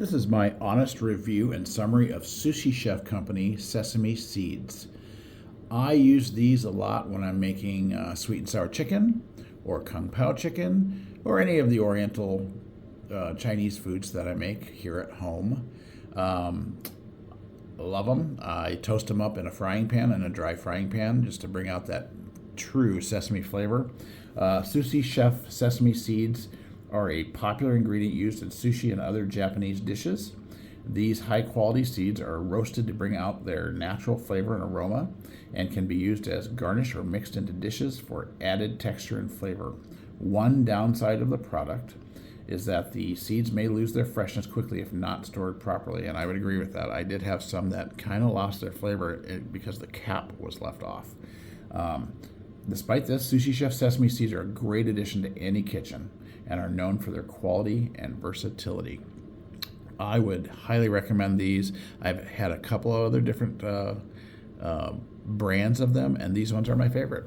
This is my honest review and summary of Sushi Chef Company Sesame Seeds. I use these a lot when I'm making sweet and sour chicken or kung pao chicken or any of the oriental Chinese foods that I make here at home. Love them. I toast them up in a frying pan, in a dry frying pan, just to bring out that true sesame flavor. Sushi Chef Sesame Seeds are a popular ingredient used in sushi and other Japanese dishes. These high quality seeds are roasted to bring out their natural flavor and aroma and can be used as garnish or mixed into dishes for added texture and flavor. One downside of the product is that the seeds may lose their freshness quickly if not stored properly, and I would agree with that. I did have some that kind of lost their flavor because the cap was left off. Despite this, Sushi Chef Sesame Seeds are a great addition to any kitchen and are known for their quality and versatility. I would highly recommend these. I've had a couple of other different brands of them, and these ones are my favorite.